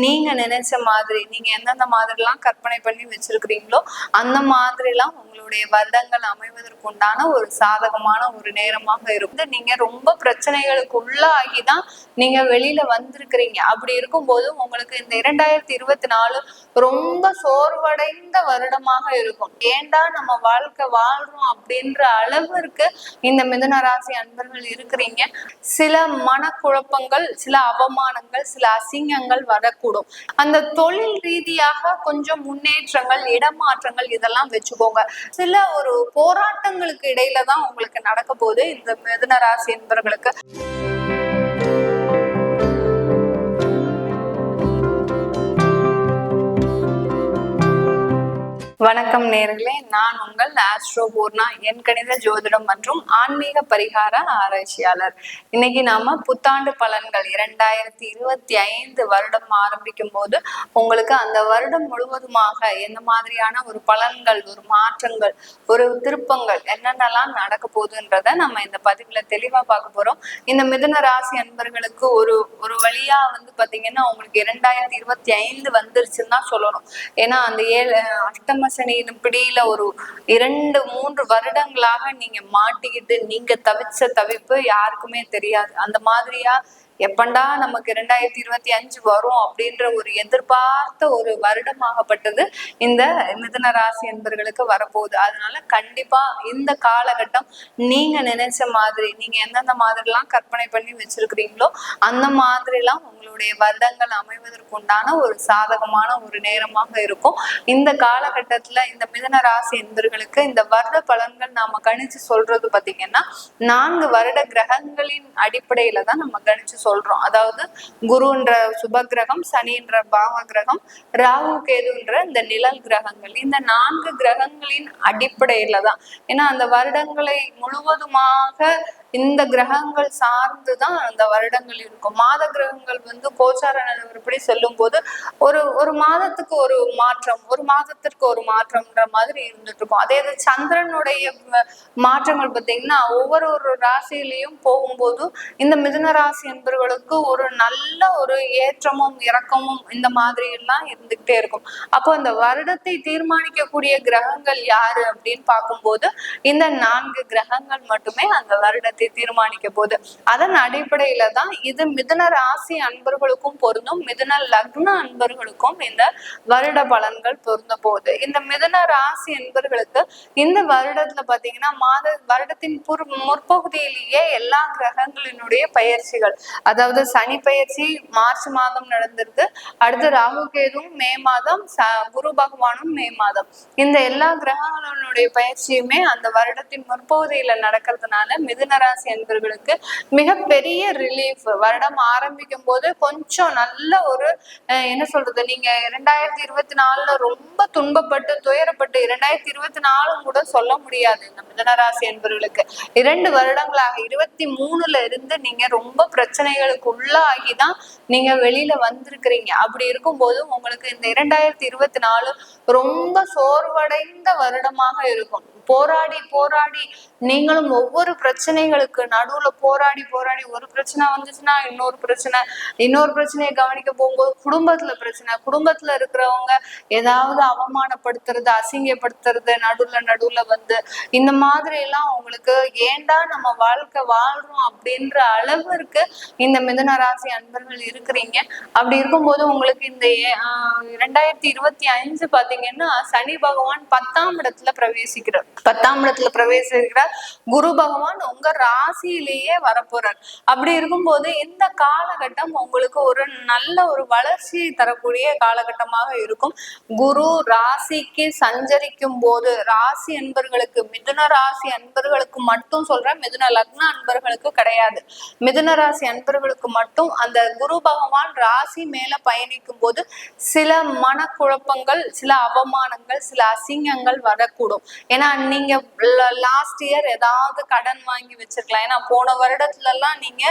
நீங்க நினைச்ச மாதிரி நீங்க எந்தெந்த மாதிரிலாம் கற்பனை பண்ணி வச்சிருக்கிறீங்களோ அந்த மாதிரிலாம் உங்களுடைய வருடங்கள் அமைவதற்கு உண்டான ஒரு சாதகமான ஒரு நேரமாக இருக்கும். நீங்க ரொம்ப பிரச்சனைகளுக்கு உள்ளாகிதான் நீங்க வெளியில வந்திருக்கிறீங்க. அப்படி இருக்கும்போது உங்களுக்கு இந்த 2024 ரொம்ப சோர்வடைந்த வருடமாக இருக்கும். ஏண்டா நம்ம வாழ்க்கை வாழ்றோம் அப்படின்ற அளவிற்கு இந்த மிதுன ராசி அன்பர்கள் இருக்கிறீங்க. சில மனக்குழப்பங்கள், சில அவமானங்கள், சில அசிங்கங்கள் வரக்கூடும். அந்த தொழில் ரீதியாக கொஞ்சம் முன்னேற்றங்கள், இடமாற்றங்கள் இதெல்லாம் வச்சுக்கோங்க. சில ஒரு போராட்டங்களுக்கு இடையில தான் உங்களுக்கு நடக்க போகுது இந்த மிதுன ராசி என்பவர்களுக்கு. வணக்கம் நேர்களே, நான் உங்கள் ஆஸ்ட்ரோ பூர்ணா, என் கணித ஜோதிடம் மற்றும் ஆன்மீக பரிகார ஆராய்ச்சியாளர். இன்னைக்கு நாம புத்தாண்டு பலன்கள் 2025 வருடம் ஆரம்பிக்கும் போது உங்களுக்கு அந்த வருடம் முழுவதுமாக எந்த மாதிரியான ஒரு பலன்கள், ஒரு மாற்றங்கள், ஒரு திருப்பங்கள் என்னென்னலாம் நடக்க போகுதுன்றத நம்ம இந்த பதிவுல தெளிவா பார்க்க போறோம். இந்த மிதுன ராசி அன்பர்களுக்கு ஒரு வழியா பாத்தீங்கன்னா உங்களுக்கு 2025 வந்துருச்சுன்னு தான் சொல்லணும். ஏன்னா அந்த அஷ்டம சனியின் பிடியில ஒரு 2-3 வருடங்களாக நீங்க மாட்டிக்கிட்டு நீங்க தவிச்ச தவிப்பு யாருக்குமே தெரியாது. அந்த மாதிரியா எப்பண்டா நமக்கு 2025 வரும் அப்படின்ற ஒரு எதிர்பார்த்த ஒரு வருடமாகப்பட்டது இந்த மிதுன ராசி என்பர்களுக்கு வரப்போகுது. அதனால கண்டிப்பா இந்த காலகட்டம் நீங்க நினைச்ச மாதிரி, நீங்க எந்தெந்த மாதிரிலாம் கற்பனை பண்ணி வச்சிருக்கிறீங்களோ அந்த மாதிரிலாம் உங்களுடைய வருடங்கள் அமைவதற்கு உண்டான ஒரு சாதகமான ஒரு நேரமாக இருக்கும். இந்த காலகட்டத்துல இந்த மிதுன ராசி என்பர்களுக்கு இந்த வருட பலன்கள் நாம கணிச்சு சொல்றது பாத்தீங்கன்னா 4 வருட கிரகங்களின் அடிப்படையில தான் நம்ம கணிச்சு சொல்றோம். அதாவது குருன்ற சுப கிரகம், சனின்ற பாவ கிரகம், ராகு கேதுன்ற இந்த நிழல் கிரகங்கள், இந்த 4 கிரகங்களின் அடிப்படையில தான். ஏன்னா அந்த வருடங்களை முழுவதுமாக இந்த கிரகங்கள் சார்ந்துதான் அந்த வருடங்கள் இருக்கும். மாத கிரகங்கள் கோச்சார நிலவரப்படி சொல்லும் போது ஒரு மாதத்துக்கு ஒரு மாற்றம், ஒரு மாதத்திற்கு ஒரு மாற்றம்ன்ற மாதிரி இருந்துட்டு இருக்கும். அதே சந்திரனுடைய மாற்றங்கள் பார்த்தீங்கன்னா ஒவ்வொரு ராசியிலையும் போகும்போது இந்த மிதுன ராசி என்பவர்களுக்கு ஒரு நல்ல ஒரு ஏற்றமும் இறக்கமும் இந்த மாதிரி எல்லாம் இருந்துகிட்டே இருக்கும். அப்போ அந்த வருடத்தை தீர்மானிக்கக்கூடிய கிரகங்கள் யாரு அப்படின்னு பார்க்கும்போது இந்த 4 கிரகங்கள் மட்டுமே அந்த வருடத்தை தீர்மானிக்க போகுது. அதன் அடிப்படையில தான் இது மிதுன ராசி அன்பர்களுக்கும் பொருந்தும், மிதுன லக்ன அன்பர்களுக்கும் இந்த வருட பலன்கள் பொருந்த போகுது. இந்த மிதுன ராசி அன்பர்களுக்கு இந்த வருடத்துல பாத்தீங்கன்னா வருடத்தின் முற்பகுதியிலேயே எல்லா கிரகங்களினுடைய பயிற்சிகள், அதாவது சனி பயிற்சி மார்ச் மாதம் நடந்திருக்கு. அடுத்து ராகு கேதுவும் மே மாதம், குரு பகவானும் மே மாதம். இந்த எல்லா கிரகங்களுடைய பயிற்சியுமே அந்த வருடத்தின் முற்பகுதியில நடக்கிறதுனால மிதுன ராசி என்பவர்களுக்கு மிகப்பெரிய ரிலீஃப். வருடம் ஆரம்பிக்கும் போது கொஞ்சம் நல்ல ஒரு என்ன சொல்றது, நீங்க 2024 ரொம்ப துன்பப்பட்டு துயரப்பட்டு 2024 கூட சொல்ல முடியாது இந்த மிதுன ராசி என்பவர்களுக்கு. 2 வருடங்களாக 23ல இருந்து நீங்க ரொம்ப பிரச்சனைகளுக்கு உள்ளாகிதான் நீங்க வெளியில வந்திருக்கிறீங்க. அப்படி இருக்கும்போது உங்களுக்கு இந்த 2024 ரொம்ப சோர்வடைந்த வருடமாக இருக்கும். போராடி போராடி நீங்களும் ஒவ்வொரு பிரச்சனைகளுக்கு நடுவுல போராடி போராடி ஒரு பிரச்சனை வந்துச்சுன்னா இன்னொரு பிரச்சனையை கவனிக்க போகும்போது குடும்பத்துல பிரச்சனை, குடும்பத்துல இருக்கிறவங்க ஏதாவது அவமானப்படுத்துறது, அசிங்கப்படுத்துறது நடுவுல இந்த மாதிரி எல்லாம் உங்களுக்கு ஏண்டா நம்ம வாழ்க்கை வாழ்றோம் அப்படின்ற அளவிற்கு இந்த மிதுன ராசி அன்பர்கள் இருக்கிறீங்க. அப்படி இருக்கும்போது உங்களுக்கு இந்த 2025 பாத்தீங்கன்னா சனி பகவான் 10ஆம் இடத்துல பிரவேசிக்கிறார். 10ஆம் இடத்துல பிரவேசிக்கிறார். குரு பகவான் உங்க ராசியிலேயே வரப்போறார். அப்படி இருக்கும்போது இந்த காலகட்டம் உங்களுக்கு ஒரு நல்ல ஒரு வளர்ச்சியை தரக்கூடிய காலகட்டமாக இருக்கும். குரு ராசிக்கு சஞ்சரிக்கும் போது ராசி அன்பர்களுக்கு, மிதுன ராசி அன்பர்களுக்கு மட்டும் சொல்றேன், மிதுன லக்ன அன்பர்களுக்கு கிடையாது, மிதுன ராசி அன்பர்களுக்கு மட்டும் அந்த குரு பகவான் ராசி மேல பயணிக்கும் போது சில மனக்குழப்பங்கள், சில அவமானங்கள், சில அசிங்கங்கள் வரக்கூடும். ஏன்னா நீங்க லாஸ்ட் இயர் ஏதாவது கடன் வாங்கி வச்சிருக்கலாம். ஏன்னா போன வருடத்துல எல்லாம் நீங்க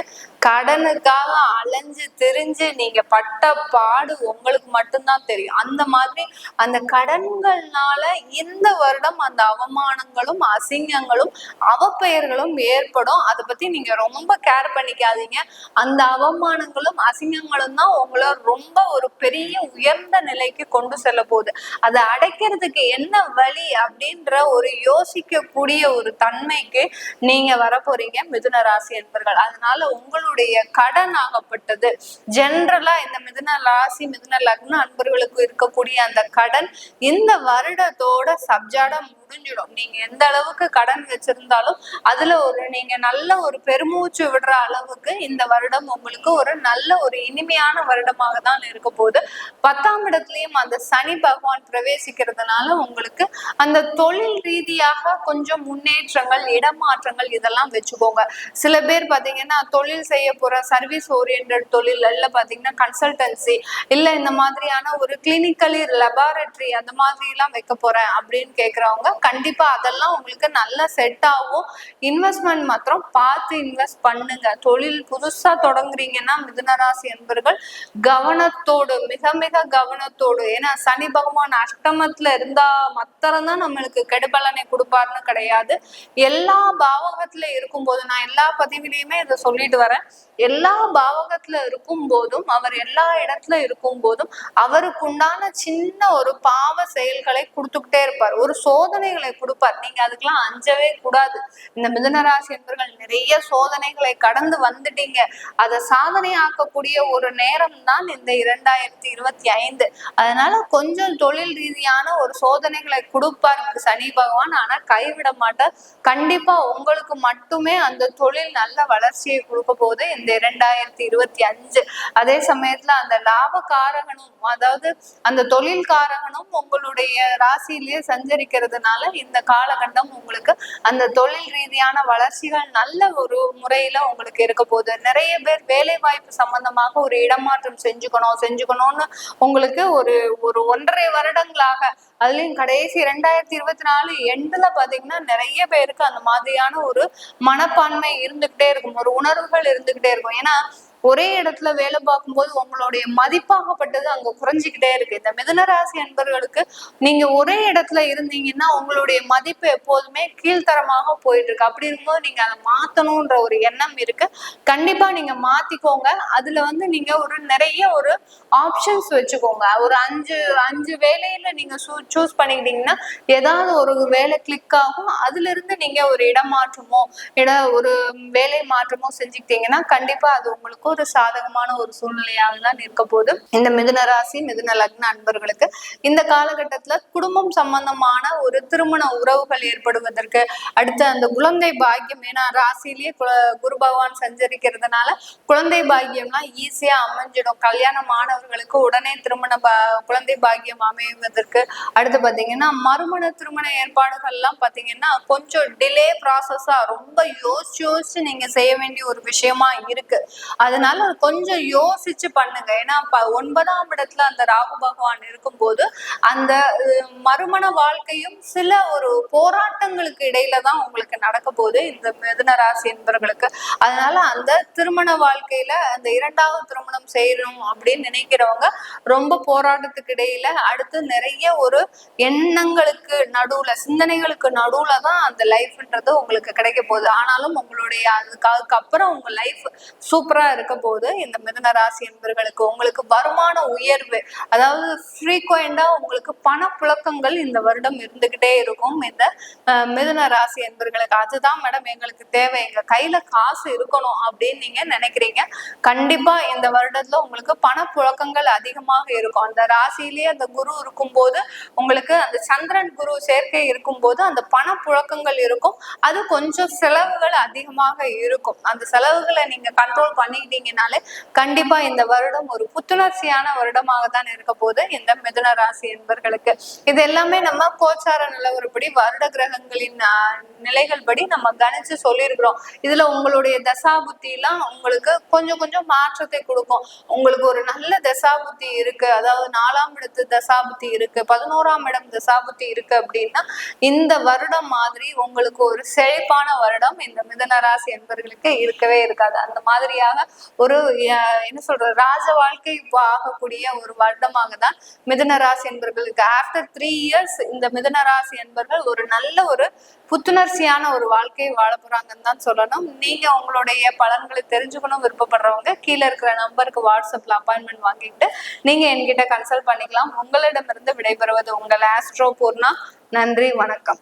கடனுக்காக அலைஞ்சு திரிஞ்சு நீங்க பட்ட பாடு உங்களுக்கு மட்டும்தான் தெரியும். அந்த மாதிரி அந்த கடன்கள்னால இந்த வருடம் அந்த அவமானங்களும் அசிங்கங்களும் அவப்பெயர்களும் ஏற்படும். அதை பத்தி நீங்க ரொம்ப கேர் பண்ணிக்காதீங்க. அந்த அவமானங்களும் அசிங்கங்களும் தான் உங்களை ரொம்ப ஒரு பெரிய உயர்ந்த நிலைக்கு கொண்டு செல்ல போகுது. அதை அடைக்கிறதுக்கு என்ன வழி அப்படின்ற ஒரு யோசிக்கக்கூடிய ஒரு தன்மைக்கு நீங்க வரப்போறீங்க மிதுன ராசி என்பர்கள். அதனால உங்களுடைய கடன் ஆகப்பட்டது ஜென்ரலா இந்த மிதுன ராசி மிதுன லக்ன அன்பர்களுக்கு இருக்கக்கூடிய அந்த கடன் இந்த வருடத்தோட சப்ஜாடா முடிஞ்சிடும். நீங்க எந்த அளவுக்கு கடன் வச்சிருந்தாலும் அதுல நீங்க நல்ல ஒரு பெருமூச்சு விடுற அளவுக்கு இந்த வருடம் உங்களுக்கு ஒரு நல்ல ஒரு இனிமையான வருடமாக தான் இருக்க போகுது. 10ஆம் இடத்துலயும் அந்த சனி பகவான் பிரவேசிக்கிறதுனால உங்களுக்கு அந்த தொழில் ரீதியாக கொஞ்சம் முன்னேற்றங்கள் இடமாற்றங்கள் இதெல்லாம் வச்சுக்கோங்க. சில பேர் பாத்தீங்கன்னா தொழில் செய்ய போற சர்வீஸ் ஓரியன்ட் தொழில் இல்ல பாத்தீங்கன்னா கன்சல்டன்சி இல்ல இந்த மாதிரியான ஒரு கிளினிக்கலி லெபார்டரி அந்த மாதிரி எல்லாம் வைக்க போறேன் அப்படின்னு கேக்குறவங்க கண்டிப்பா அதெல்லாம் உங்களுக்கு நல்லா செட் ஆகும். இன்வெஸ்ட்மெண்ட் மாத்திரம் பார்த்து இன்வெஸ்ட் பண்ணுங்க. தொழில் புதுசா தொடங்குறீங்கன்னா மிதுனராசி என்பர்கள் கவனத்தோடு மிக மிக கவனத்தோடு, ஏன்னா சனி பகவான் அஷ்டமத்துல இருந்தா மாத்திரம் தான் நம்மளுக்கு கெடுபலனை கொடுப்பாருன்னு கிடையாது. எல்லா பாவகத்துல இருக்கும் போது நான் எல்லா பதிவிலையுமே இதை சொல்லிட்டு வரேன். எல்லா பாவகத்துல இருக்கும் போதும் அவர் எல்லா இடத்துல இருக்கும் போதும் அவருக்கு உண்டான சின்ன ஒரு பாவ செயல்களை கொடுத்துக்கிட்டே இருப்பார், ஒரு சோதனைகளை கொடுப்பார். நீங்க அதுக்கெல்லாம் அஞ்சவே கூடாது. இந்த மிதுனராசி என்பர்கள் நிறைய சோதனைகளை கடந்து வந்துட்டீங்க. அதை சாதனை ஆக்கக்கூடிய ஒரு நேரம் தான் இந்த 2025. அதனால கொஞ்சம் தொழில் ரீதியான ஒரு சோதனைகளை கொடுப்பார் சனி பகவான். ஆனா கைவிட மாட்டார். கண்டிப்பா உங்களுக்கு மட்டுமே அந்த தொழில் நல்ல வளர்ச்சியை கொடுக்க போகுது இந்த 2025. அதே சமயத்துல அந்த லாபகாரகனும் அதாவது அந்த தொழில் காரகனும் உங்களுடைய ராசியிலேயே சஞ்சரிக்கிறதுனால இந்த காலகட்டம் உங்களுக்கு அந்த தொழில் ரீதியான வளர்ச்சிகள் நல்ல ஒரு முறையில உங்களுக்கு இருக்க போகுது. நிறைய பேர் வேலை வாய்ப்பு சம்பந்தமாக ஒரு இடமாற்றம் செஞ்சுக்கணும்னு உங்களுக்கு ஒரு 1.5 வருடங்களாக, அதுலயும் கடைசி 2024 எண்டுல பாத்தீங்கன்னா நிறைய பேருக்கு அந்த மாதிரியான ஒரு மனப்பான்மை இருந்துகிட்டே இருக்கும், ஒரு உணர்வுகள் இருந்துகிட்டே இருக்கும். ஏன்னா ஒரே இடத்துல வேலை பார்க்கும்போது உங்களுடைய மதிப்பாகப்பட்டது அங்க குறைஞ்சிக்கிட்டே இருக்கு. இந்த மிதுனராசி அன்பர்களுக்கு நீங்க ஒரே இடத்துல இருந்தீங்கன்னா உங்களுடைய மதிப்பு எப்போதுமே கீழ்த்தரமாக போயிட்டு இருக்கு. அப்படி இருக்கும்போது நீங்க அதை மாத்தணும்ன்ற ஒரு எண்ணம் இருக்கு. கண்டிப்பா நீங்க மாத்திக்கோங்க. அதுல நீங்க நிறைய ஒரு ஆப்ஷன்ஸ் வச்சுக்கோங்க. ஒரு அஞ்சு வேலையில நீங்க சூஸ் பண்ணிக்கிட்டீங்கன்னா ஏதாவது ஒரு வேலை கிளிக் ஆகும். அதுல இருந்து நீங்க ஒரு இடமாற்றமோ ஒரு வேலை மாற்றமோ செஞ்சுக்கிட்டீங்கன்னா கண்டிப்பா அது உங்களுக்கு ஒரு சாதகமான ஒரு சூழ்நிலையாக தான் இருக்க போது. இந்த மிதுன ராசி மிதுன லக்ன அன்பர்களுக்கு இந்த காலகட்டத்துல குடும்பம் சம்பந்தமான ஒரு திருமண உறவுகள் ஏற்படுவதற்கு, அடுத்து அந்த குழந்தை பாக்கியம், ஏன்னா ராசியிலேயே குரு பகவான் சஞ்சரிக்கிறதுனால குழந்தை பாக்கியம்லாம் ஈஸியா அமைஞ்சிடும். கல்யாணமானவர்களுக்கு உடனே குழந்தை பாக்கியம் அமைவதற்கு, அடுத்து பாத்தீங்கன்னா மறுமண திருமண ஏற்பாடுகள் எல்லாம் பாத்தீங்கன்னா கொஞ்சம் டிலே ப்ராசஸா ரொம்ப யோசிச்சு நீங்க செய்ய வேண்டிய ஒரு விஷயமா இருக்கு. அதனால கொஞ்சம் யோசிச்சு பண்ணுங்க. ஏன்னா 9ஆம் இடத்துல அந்த ராகு பகவான் இருக்கும்போது அந்த மறுமண வாழ்க்கையும் சில ஒரு போராட்டங்களுக்கு இடையில தான் உங்களுக்கு நடக்க போகுது இந்த மிதுன ராசி என்பவர்களுக்கு. அதனால அந்த திருமண வாழ்க்கையில அந்த 2வது திருமணம் செய்யணும் அப்படின்னு நினைக்கிறவங்க ரொம்ப போராட்டத்துக்கு இடையில, அடுத்து நிறைய ஒரு எண்ணங்களுக்கு நடுவுல சிந்தனைகளுக்கு நடுவுல தான் அந்த லைஃப்ன்றது உங்களுக்கு கிடைக்க போகுது. ஆனாலும் உங்களுடைய அதுக்கப்புறம் உங்க லைஃப் சூப்பரா இருக்க போது. இந்த மிதுன ராசி என்பவர்களுக்கு உங்களுக்கு வருமான உயர்வு, அதாவது ஃப்ரீக்வெண்டா உங்களுக்கு பணப்புழக்கங்கள் இந்த வருடம் இருந்துகிட்டே இருக்கும் இந்த மிதுன ராசி என்பவர்களுக்கு. அதுதான் மேடம் எங்களுக்கு தேவை, எங்க கையில காசு இருக்கணும் அப்படின்னு நீங்க நினைக்கிறீங்க. கண்டிப்பா இந்த வருடத்துல உங்களுக்கு பணப்புழக்கங்கள் அதிகமாக இருக்கும். அந்த ராசியிலேயே அந்த குரு இருக்கும் போது உங்களுக்கு அந்த சந்திரன் குரு சேர்க்கை இருக்கும் போது அந்த பணப்புழக்கங்கள் இருக்கும். அது கொஞ்சம் செலவுகள் அதிகமாக இருக்கும். அந்த செலவுகளை நீங்க கண்ட்ரோல் பண்ணிக்கிட்டீங்க இருந்தீங்கனாலே கண்டிப்பா இந்த வருடம் ஒரு புத்துணர்ச்சியான வருடமாக தான் இருக்க போது இந்த மிதுன ராசி என்பர்களுக்கு. இது எல்லாமே நம்ம கோச்சார நிலவரப்படி வருட கிரகங்களின் நிலைகள் படி நம்ம கணிச்சு சொல்லியிருக்கிறோம். இதுல உங்களுடைய தசாபுத்தி எல்லாம் உங்களுக்கு கொஞ்சம் கொஞ்சம் மாற்றத்தை கொடுக்கும். உங்களுக்கு ஒரு நல்ல தசாபுத்தி இருக்கு, அதாவது 4ஆம் இடத்து தசாபுத்தி இருக்கு, 11ஆம் இடம் தசாபுத்தி இருக்கு அப்படின்னா இந்த வருடம் மாதிரி உங்களுக்கு ஒரு செழிப்பான வருடம் இந்த மிதுன ராசி என்பவர்களுக்கு இருக்கவே இருக்காது. அந்த மாதிரியாக ஒரு என்ன சொல்றது ராஜ வாழ்க்கை ஆகக்கூடிய ஒரு வருடமாக தான் மிதுன ராசி என்பவர்களுக்கு. ஆஃப்டர் 3 இயர்ஸ் இந்த மிதுன ராசி என்பவர்கள் ஒரு நல்ல ஒரு புத்துணர்ச்சியான ஒரு வாழ்க்கையை வாழ போறாங்கன்னு தான் சொல்லணும். நீங்க உங்களுடைய பலன்களை தெரிஞ்சுக்கணும் விருப்பப்படுறவங்க கீழே இருக்கிற நம்பருக்கு வாட்ஸ்அப்ல அப்பாயின்மெண்ட் வாங்கிட்டு நீங்க என்கிட்ட கன்சல்ட் பண்ணிக்கலாம். உங்களிடமிருந்து விடைபெறுவது உங்கள் ஆஸ்ட்ரோ பூர்ணா. நன்றி, வணக்கம்.